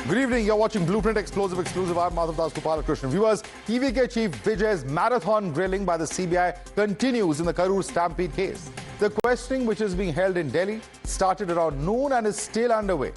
Good evening. You're watching Blueprint Explosive Exclusive. I'm Madhavdas G. Viewers, TVK Chief Vijay's marathon grilling by the CBI continues in the Karur stampede case. The questioning, which is being held in Delhi, started around noon and is still underway.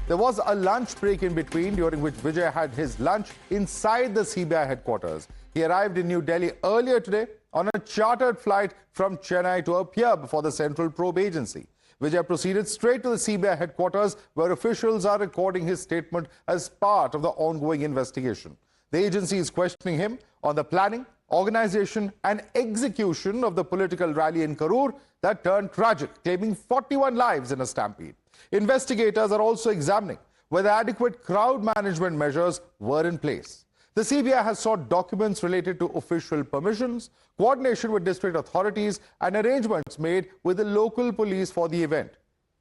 There was a lunch break in between, during which Vijay had his lunch inside the CBI headquarters. He arrived in New Delhi earlier today on a chartered flight from Chennai to appear before the Central Probe Agency. Vijay proceeded straight to the CBI headquarters, where officials are recording his statement as part of the ongoing investigation. The agency is questioning him on the planning, organization and execution of the political rally in Karur that turned tragic, claiming 41 lives in a stampede. Investigators are also examining whether adequate crowd management measures were in place. The CBI has sought documents related to official permissions, coordination with district authorities and arrangements made with the local police for the event.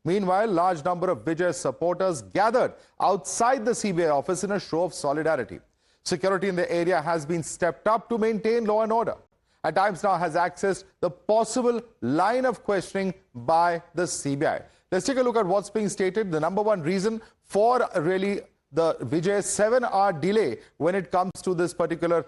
Meanwhile, a large number of Vijay's supporters gathered outside the CBI office in a show of solidarity. Security in the area has been stepped up to maintain law and order. At times now has accessed the possible line of questioning by the CBI. Let's take a look at what's being stated. The number one reason for really the Vijay's 7-hour delay when it comes to this particular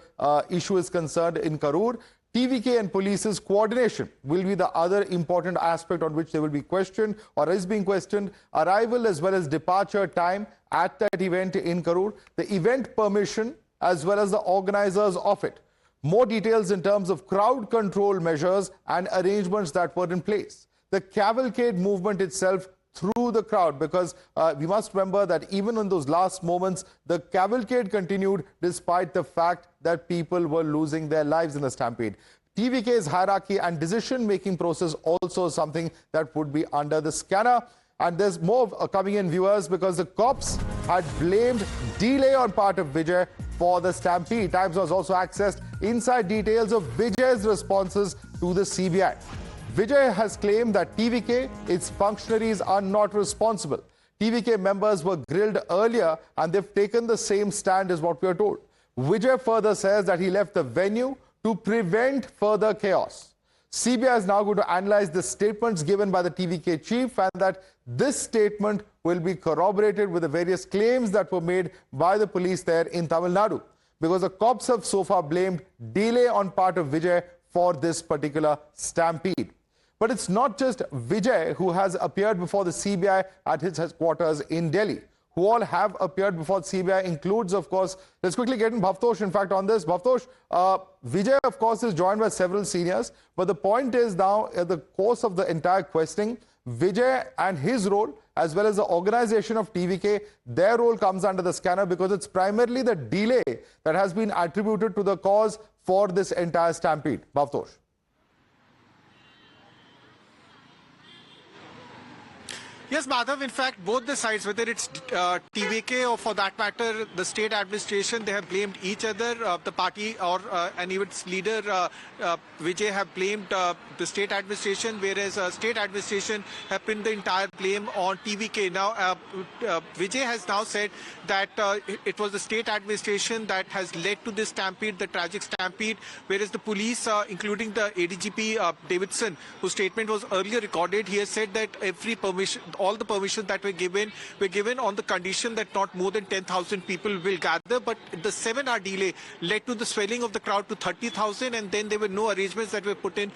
issue is concerned in Karur. TVK and police's coordination will be the other important aspect on which they will be questioned or is being questioned. Arrival as well as departure time at that event in Karur. The event permission as well as the organizers of it. More details in terms of crowd control measures and arrangements that were in place. The cavalcade movement itself through the crowd, because we must remember that even in those last moments, the cavalcade continued despite the fact that people were losing their lives in the stampede. TVK's hierarchy and decision-making process also something that would be under the scanner. And there's more coming in, viewers, because the cops had blamed delay on part of Vijay for the stampede. Times was also accessed inside details of Vijay's responses to the CBI. Vijay has claimed that TVK, its functionaries are not responsible. TVK members were grilled earlier and they've taken the same stand as what we are told. Vijay further says that he left the venue to prevent further chaos. CBI is now going to analyze the statements given by the TVK chief and that this statement will be corroborated with the various claims that were made by the police there in Tamil Nadu. Because the cops have so far blamed delay on part of Vijay for this particular stampede. But it's not just Vijay who has appeared before the CBI at his headquarters in Delhi. Who all have appeared before the CBI includes, of course, let's quickly get in Bhavtosh, in fact, on this. Bhavtosh, Vijay, of course, is joined by several seniors. But the point is now, at the course of the entire questioning, Vijay and his role, as well as the organization of TVK, their role comes under the scanner because it's primarily the delay that has been attributed to the cause for this entire stampede. Bhavtosh. Yes, Madhav, in fact, both the sides, whether it's TVK or for that matter, the state administration, they have blamed each other. The party or and even its leader, Vijay, have blamed the state administration, whereas state administration have pinned the entire blame on TVK. Now, Vijay has now said that it was the state administration that has led to this stampede, the tragic stampede, whereas the police, including the ADGP Davidson, whose statement was earlier recorded, he has said that all the permissions that were given on the condition that not more than 10,000 people will gather, but the 7-hour delay led to the swelling of the crowd to 30,000, and then there were no arrangements that were put in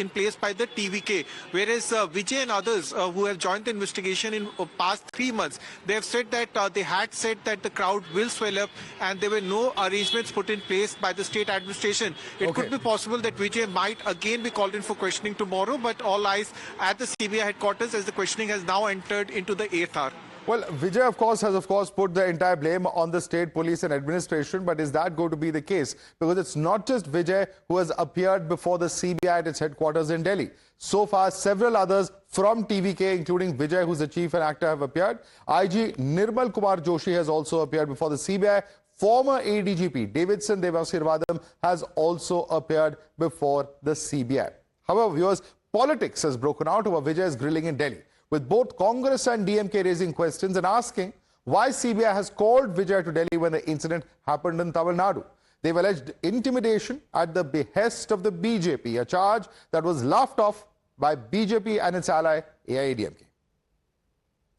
place by the TVK. Whereas Vijay and others who have joined the investigation in past 3 months, they have said that they had said that the crowd will swell up, and there were no arrangements put in place by the state administration. It could be possible that Vijay might again be called in for questioning tomorrow, but all eyes at the CBI headquarters as the questioning has now entered into the 8th hour. Well, Vijay, of course, has put the entire blame on the state police and administration, but is that going to be the case? Because it's not just Vijay who has appeared before the CBI at its headquarters in Delhi. So far, several others from TVK, including Vijay, who's the chief and actor, have appeared. IG Nirmal Kumar Joshi has also appeared before the CBI. Former ADGP Davidson Devasirvadam has also appeared before the CBI. However, viewers, politics has broken out over Vijay's grilling in Delhi, with both Congress and DMK raising questions and asking why CBI has called Vijay to Delhi when the incident happened in Tamil Nadu. They've alleged intimidation at the behest of the BJP, a charge that was laughed off by BJP and its ally AIADMK.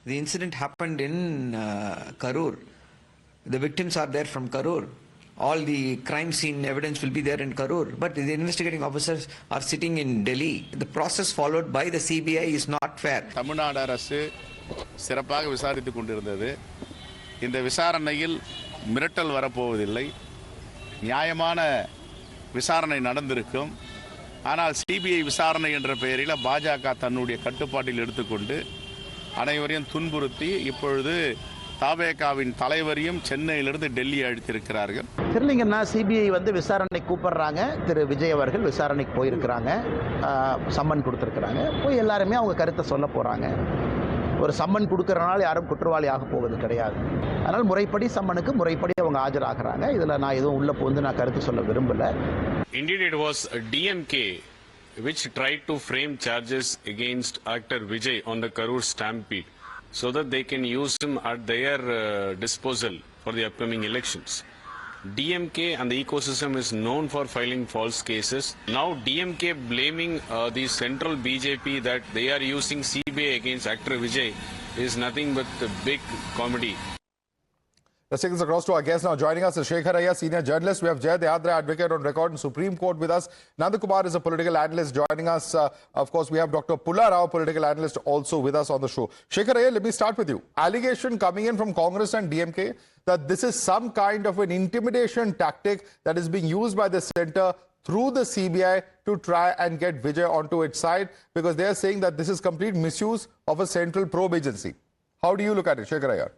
The incident happened in Karur. The victims are there from Karur. All the crime scene evidence will be there in Karur. But the investigating officers are sitting in Delhi. The process followed by the CBI is not fair. Tamil Nadu அரசு சிறப்பாக விசாரித்துக் கொண்டிருந்தது. இந்த விசாரணையில் மிரட்டல் வரப்போவதில்லை. நியாயமான விசாரணை நடந்திருக்கும். ஆனால் சிபிஐ விசாரணை என்ற பெயரில் பாஜக தன்னுடைய கட்டுப்பாட்டில் எடுத்துக்கொண்டு அனைவரையும் துன்புறுத்தி இப்பொழுது TVKவின் தலைவரையும் சென்னையிலிருந்து டெல்லி அழைத்திருக்கிறார்கள். தெரியலீங்கன்னா சிபிஐ வந்து விசாரணை கூப்பிடுறாங்க. திரு விஜய் அவர்கள் விசாரணைக்கு போயிருக்கிறாங்க. சம்மன் கொடுத்துருக்குறாங்க. போய் எல்லாருமே அவங்க கருத்தை சொல்ல போகிறாங்க. ஒரு சம்மன் கொடுக்கறனால யாரும் குற்றவாளி ஆக போவது கிடையாது. அதனால் முறைப்படி சம்மனுக்கு முறைப்படி அவங்க ஆஜராகிறாங்க. இதில் நான் எதுவும் உள்ள போந்து நான் கருத்து சொல்ல விரும்பலை. Indeed, it was DMK which tried to frame charges against actor Vijay on the Karur stampede so that they can use him at their disposal for the upcoming elections. DMK and the ecosystem is known for filing false cases. Now DMK blaming the central BJP that they are using CBI against actor Vijay is nothing but a big comedy. Let's take this across to our guest now. Joining us is Shekhar Iyer, senior journalist. We have Jay Dayadra, advocate on record in Supreme Court with us. Nandakumar is a political analyst joining us. Of course, we have Dr. Pulla Rao, political analyst, also with us on the show. Shekhar Iyer, let me start with you. Allegation coming in from Congress and DMK that this is some kind of an intimidation tactic that is being used by the centre through the CBI to try and get Vijay onto its side, because they are saying that this is complete misuse of a central probe agency. How do you look at it, Shekhar Iyer?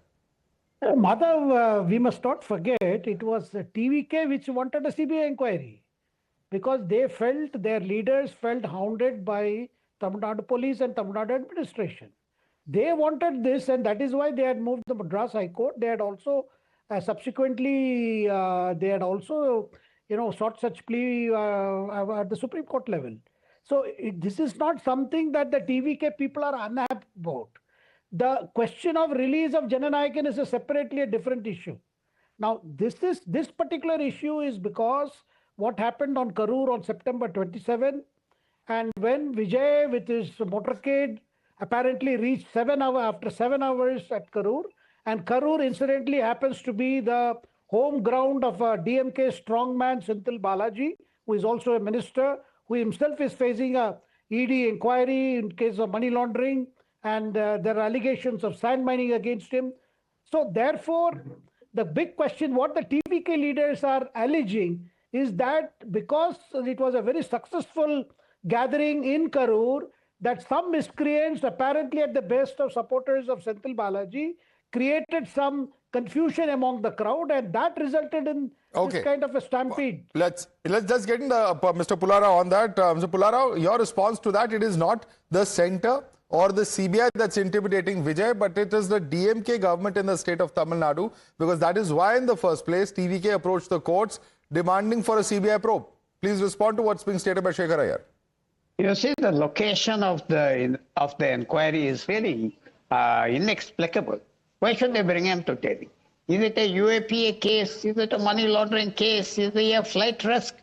Madhav, we must not forget it was TVK which wanted a CBI inquiry because they felt, their leaders felt hounded by Tamil Nadu police and Tamil Nadu administration. They wanted this, and that is why they had moved the Madras High Court. They had also subsequently, sought such plea at the Supreme Court level. So this is not something that the TVK people are unhappy about. The question of release of Jananayakan is separately a different issue. Now, this particular issue is because what happened on Karur on September 27, and when Vijay with his motorcade apparently reached after 7 hours at Karur, and Karur incidentally happens to be the home ground of DMK strongman Senthil Balaji, who is also a minister, who himself is facing a ED inquiry in case of money laundering, and there are allegations of sand mining against him. So therefore, the big question, what the TVK leaders are alleging is that because it was a very successful gathering in Karur, that some miscreants, apparently at the best of supporters of Senthil Balaji, created some confusion among the crowd, and that resulted in this kind of a stampede. Let's just get into Mr. Pulla Rao on that. Mr. Pulla Rao, your response to that, it is not the centre or the CBI that's intimidating Vijay, but it is the DMK government in the state of Tamil Nadu, because that is why in the first place TVK approached the courts demanding for a CBI probe. Please respond to what's being stated by Shekhar Iyer. You see, the location of the inquiry is very inexplicable. Why should they bring him to Delhi? Is it a UAPA case? Is it a money laundering case? Is it a flight risk?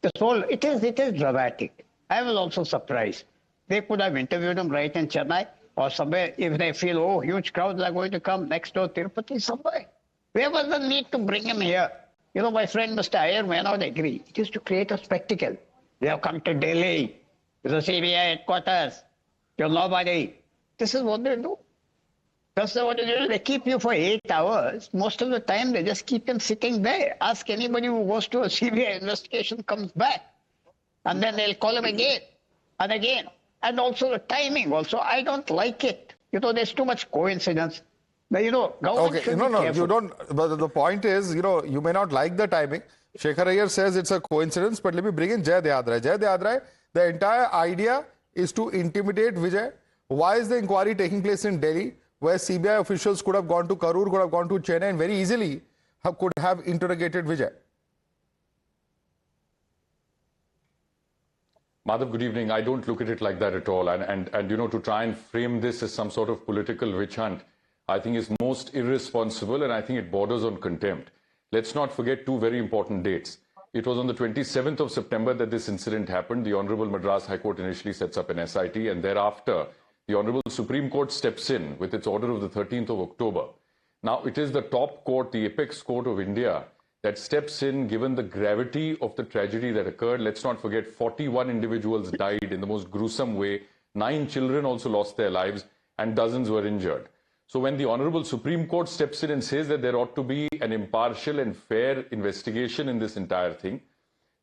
It is dramatic. I was also surprised. They could have interviewed him right in Chennai or somewhere if they feel, oh, huge crowds are going to come next door, Tirupati, somewhere. Where was the need to bring him here? You know, my friend Mr. Iyer may not agree. It is to create a spectacle. They have come to Delhi. It's a CBI headquarters. You're nobody. This is what they do. That's what they do. They keep you for 8 hours. Most of the time, they just keep him sitting there. Ask anybody who goes to a CBI investigation, comes back. And then they'll call him again and again. And also the timing also, I don't like it. You know, there's too much coincidence. But, you know, government should be careful. You don't. But the point is, you know, you may not like the timing. Shekhar Iyer says it's a coincidence, but let me bring in Jay Dayadra. Jay Dayadra, the entire idea is to intimidate Vijay. Why is the inquiry taking place in Delhi, where CBI officials could have gone to Karur, could have gone to Chennai, and very easily could have interrogated Vijay? Madhav, good evening. I don't look at it like that at all. And you know, to try and frame this as some sort of political witch hunt, I think is most irresponsible, and I think it borders on contempt. Let's not forget two very important dates. It was on the 27th of September that this incident happened. The Honorable Madras High Court initially sets up an SIT, and thereafter, the Honorable Supreme Court steps in with its order of the 13th of October. Now, it is the top court, the apex court of India, that steps in given the gravity of the tragedy that occurred. Let's not forget 41 individuals died in the most gruesome way. 9 children also lost their lives and dozens were injured. So when the Honorable Supreme Court steps in and says that there ought to be an impartial and fair investigation in this entire thing,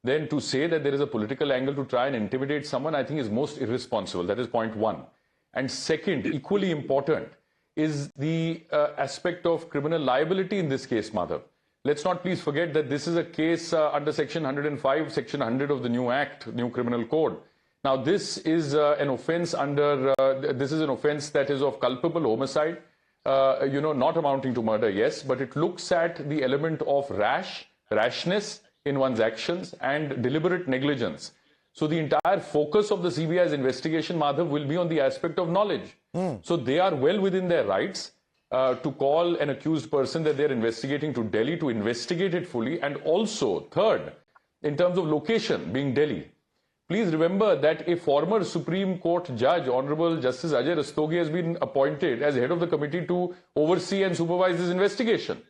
then to say that there is a political angle to try and intimidate someone, I think is most irresponsible. That is point one. And second, equally important, is the aspect of criminal liability in this case, Madhav. Let's not please forget that this is a case under Section 105, Section 100 of the new Act, new criminal code. Now, this is an offence under, this is an offence that is of culpable homicide, not amounting to murder, yes, but it looks at the element of rashness in one's actions and deliberate negligence. So the entire focus of the CBI's investigation, Madhav, will be on the aspect of knowledge. So they are well within their rights to call an accused person that they're investigating to Delhi to investigate it fully. And also, third, in terms of location, being Delhi. Please remember that a former Supreme Court judge, Honorable Justice Ajay Rastogi, has been appointed as head of the committee to oversee and supervise this investigation.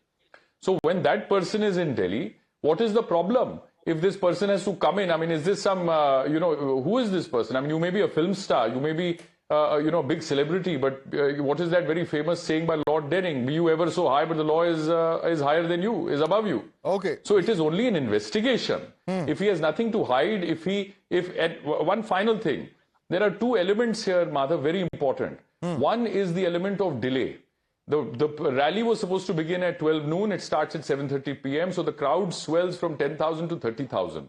So when that person is in Delhi, what is the problem? If this person has to come in, I mean, is this some, who is this person? I mean, you may be a film star, you may be, a big celebrity, but what is that very famous saying by Lord Denning? Be you ever so high, but the law is higher than you, is above you. Okay. So it is only an investigation. If he has nothing to hide, and one final thing, there are two elements here, Madhav, very important. One is the element of delay. The rally was supposed to begin at 12 noon. It starts at 7:30 p.m. So the crowd swells from 10,000 to 30,000.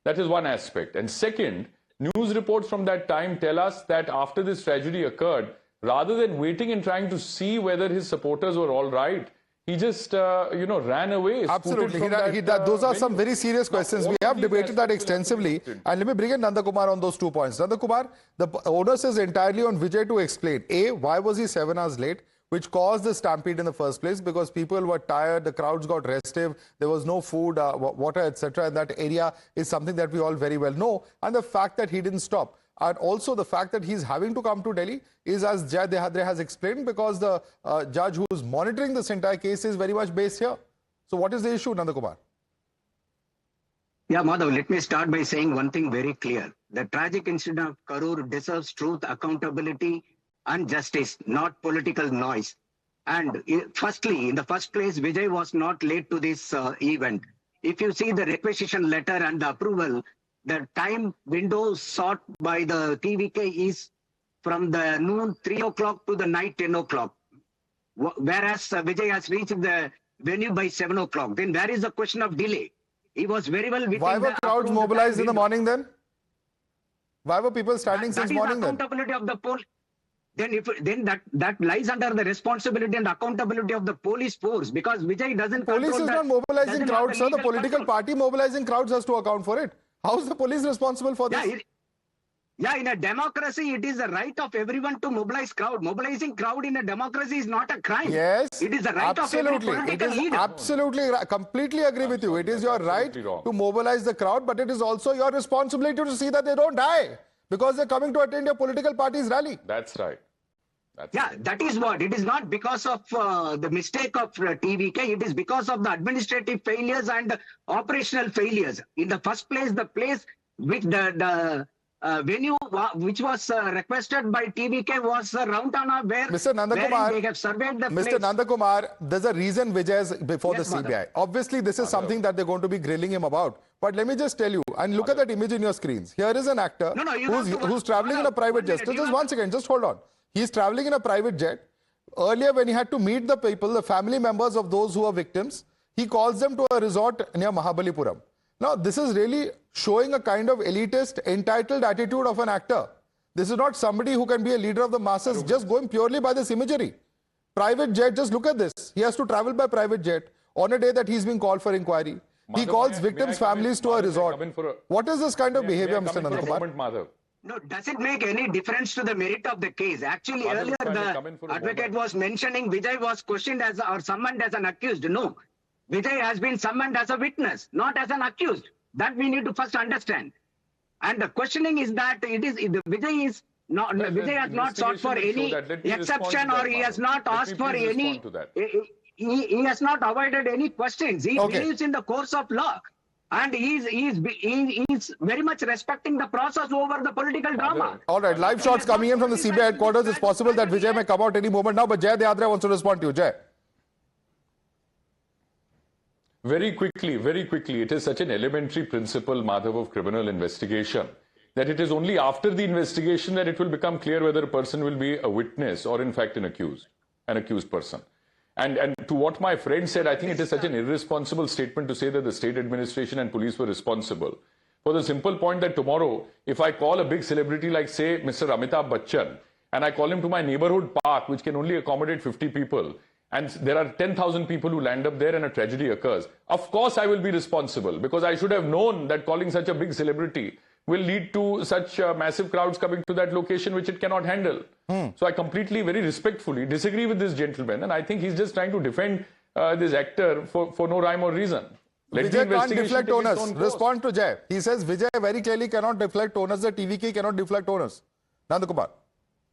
That is one aspect. And second, news reports from that time tell us that after this tragedy occurred, rather than waiting and trying to see whether his supporters were all right, he just, ran away. Absolutely. Those are some very serious questions. We have debated that extensively. And let me bring in Nandakumar on those 2 points. Nandakumar, the onus is entirely on Vijay to explain. A, why was he 7 hours late? Which caused the stampede in the first place, because people were tired, the crowds got restive, there was no food, water, etc. And that area is something that we all very well know. And the fact that he didn't stop. And also the fact that he's having to come to Delhi is, as Jay has explained, because the judge who's monitoring this entire case is very much based here. So what is the issue, Nandakumar? Yeah, Madhav, let me start by saying one thing very clear. The tragic incident of Karur deserves truth, accountability, and justice, not political noise. And firstly, in the first place, Vijay was not late to this event. If you see the requisition letter and the approval, the time window sought by the TVK is from the noon 3 o'clock to the night 10 o'clock. Whereas Vijay has reached the venue by 7 o'clock. Then where is the question of delay? He was very well within. Why were crowds mobilized in the morning then? Why were people standing since morning then? Accountability of the poll. Then that lies under the responsibility and accountability of the police force, because Vijay doesn't. Police is not mobilizing crowds, sir. The political party mobilizing crowds has to account for it. How is the police responsible for this? Yeah, in a democracy, it is the right of everyone to mobilize crowd. Mobilizing crowd in a democracy is not a crime. Yes, it is the right of every political leader. Absolutely, completely agree with you. It is your right to mobilize the crowd, but it is also your responsibility to see that they don't die because they're coming to attend your political party's rally. That's right. That is what. It is not because of the mistake of TVK. It is because of the administrative failures and operational failures. In the first place, the place which the venue which was requested by TVK was Roundtana, where Mr. Nandakumar, they have surveyed the Mr. place. Nandakumar, there's a reason Vijay is before the CBI. Madhav. Obviously, this is something that they're going to be grilling him about. But let me just tell you, and look at that image in your screens. Here is an actor who's traveling in a private jet. Just 1 second, just hold on. He's traveling in a private jet. Earlier, when he had to meet the people, the family members of those who are victims, he calls them to a resort near Mahabalipuram. Now, this is really showing a kind of elitist, entitled attitude of an actor. This is not somebody who can be a leader of the masses, just going purely by this imagery. Private jet, just look at this. He has to travel by private jet on a day that he's being called for inquiry. He calls victims' families to a resort. What is this kind of behavior, Mr. Nandakumar? No, does it make any difference to the merit of the case? Actually, earlier the advocate was mentioning Vijay was questioned as or summoned as an accused. No, Vijay has been summoned as a witness, not as an accused. That we need to first understand. And the questioning is that Vijay is No, Well, Vijay has not sought for investigation will any show that. Let me exception, respond to or that, he has Madhav. not Let me asked for please any. respond to that. He has not avoided any questions. He Okay. believes in the course of law, and he is very much respecting the process over the political drama. All right, live shots coming in from the CBI headquarters. It's possible that Vijay may come out any moment now, but Jay Deadra wants to respond to you. Jay. Very quickly, it is such an elementary principle, Madhav, of criminal investigation, that it is only after the investigation that it will become clear whether a person will be a witness or in fact an accused person. And to what my friend said, I think it is such an irresponsible statement to say that the state administration and police were responsible. For the simple point that tomorrow, if I call a big celebrity like, say, Mr. Amitabh Bachchan, and I call him to my neighborhood park, which can only accommodate 50 people, and there are 10,000 people who land up there and a tragedy occurs, of course I will be responsible, because I should have known that calling such a big celebrity will lead to such massive crowds coming to that location which it cannot handle. So I completely, very respectfully disagree with this gentleman, and I think he's just trying to defend this actor for no rhyme or reason. Let the Vijay can't investigation deflect take its onus. own course. Respond to Jay. He says Vijay very clearly cannot deflect onus. The TVK cannot deflect onus. Nandakumar.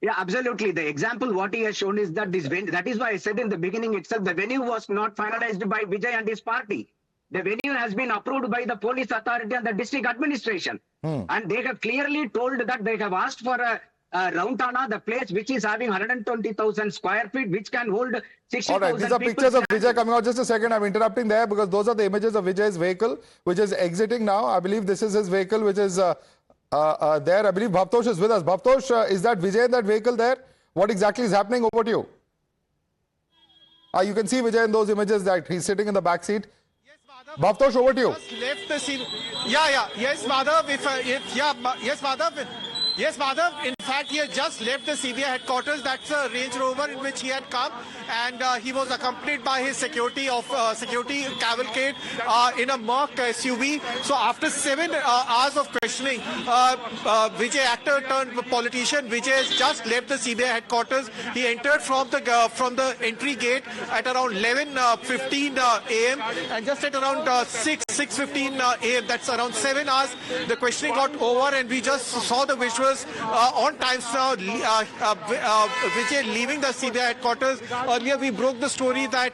Yeah, absolutely. The example what he has shown is that that is why I said in the beginning itself, the venue was not finalized by Vijay and his party. The venue has been approved by the police authority and the district administration. And they have clearly told that they have asked for a Roundtana, the place which is having 120,000 square feet, which can hold 60,000 people. All right, these are pictures of Vijay coming out. Just a second, I'm interrupting there because those are the images of Vijay's vehicle, which is exiting now. I believe this is his vehicle, which is there. I believe Bhavtosh is with us. Bhavtosh, is that Vijay in that vehicle there? What exactly is happening? Over to you. You can see Vijay in those images that he's sitting in the back seat. Bhavtosh, over to you. Just left the scene. Yes, Madhav. Yes, Madhav. Yes, Madhav. In fact, he had just left the CBI headquarters. That's a Range Rover in which he had come, and he was accompanied by his security cavalcade in a Merc SUV. So after 7 hours of questioning, Vijay, actor turned politician, Vijay has just left the CBI headquarters. He entered from the entry gate at around 11:15 a.m. and just at around 6:15 a.m. That's around 7 hours. The questioning got over, and we just saw the visuals on Times Now. Vijay leaving the CBI headquarters. Earlier, we broke the story that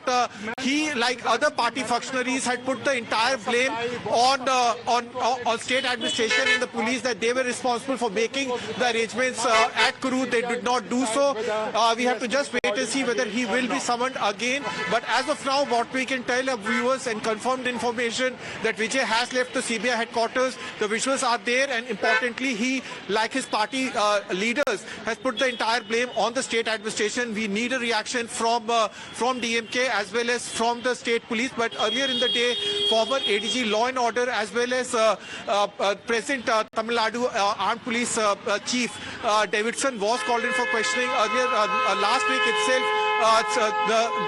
he, like other party functionaries, had put the entire blame on state administration and the police, that they were responsible for making the arrangements at Karur. They did not do so. We have to just wait and see whether he will be summoned again. But as of now, what we can tell our viewers and confirmed information that Vijay has left the CBI headquarters. The visuals are there, and importantly, he, like his party leaders, has put the entire blame on the state administration. We need a reaction from DMK as well as from the state police. But earlier in the day, former ADG Law and Order as well as President Tamil Nadu Armed Police Chief Davidson was called in for questioning. Earlier last week itself,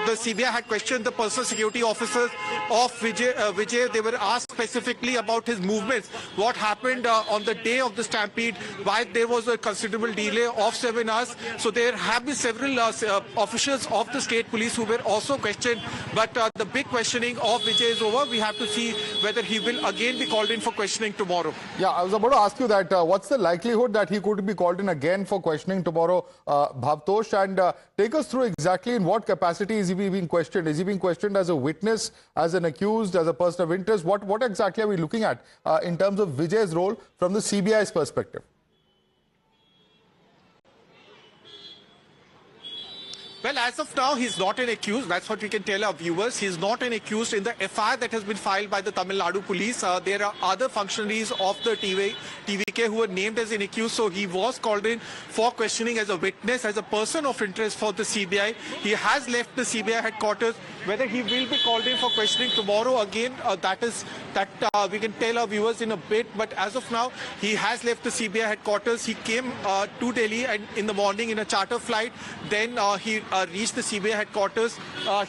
the CBI had questioned the personal security officers of Vijay. They were asked specifically about his movements, what happened on the day of the stampede, why there was a considerable delay of 7 hours. So there have been several officials of the state police who were also questioned. But the big questioning of Vijay is over. We have to see whether he will again be called in for questioning tomorrow. Yeah, I was about to ask you that. What's the likelihood that he could be called in again for questioning tomorrow, Bhavtosh? And take us through exactly in what capacity is he being questioned? Is he being questioned as a witness, as an accused, as a person of interest? What exactly are we looking at in terms of Vijay's role from the CBI's perspective? Well, as of now, he's not an accused. That's what we can tell our viewers. He's not an accused in the FIR that has been filed by the Tamil Nadu police. There are other functionaries of the TVK who were named as an accused. So he was called in for questioning as a witness, as a person of interest for the CBI. He has left the CBI headquarters. Whether he will be called in for questioning tomorrow again, that we can tell our viewers in a bit. But as of now, he has left the CBI headquarters. He came to Delhi and in the morning in a charter flight. Then he reached the CBI headquarters.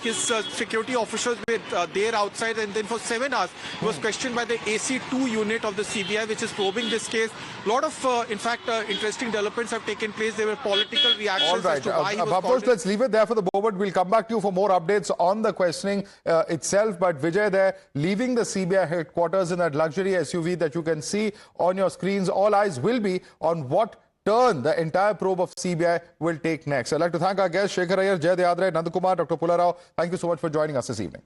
His security officers were there outside, and then for 7 hours he was questioned by the AC2 unit of the CBI, which is probing this case. A lot of, in fact, interesting developments have taken place. There were political reactions. All right, as to why he was Bhavtosh, let's leave it there for the moment. We'll come back to you for more updates on the questioning itself. But Vijay there, leaving the CBI headquarters in that luxury SUV that you can see on your screens. All eyes will be on what turn the entire probe of CBI will take next. I'd like to thank our guests, Shekhar Iyer, Jay Deadre, Nandakumar, Dr. Pularao. Thank you so much for joining us this evening.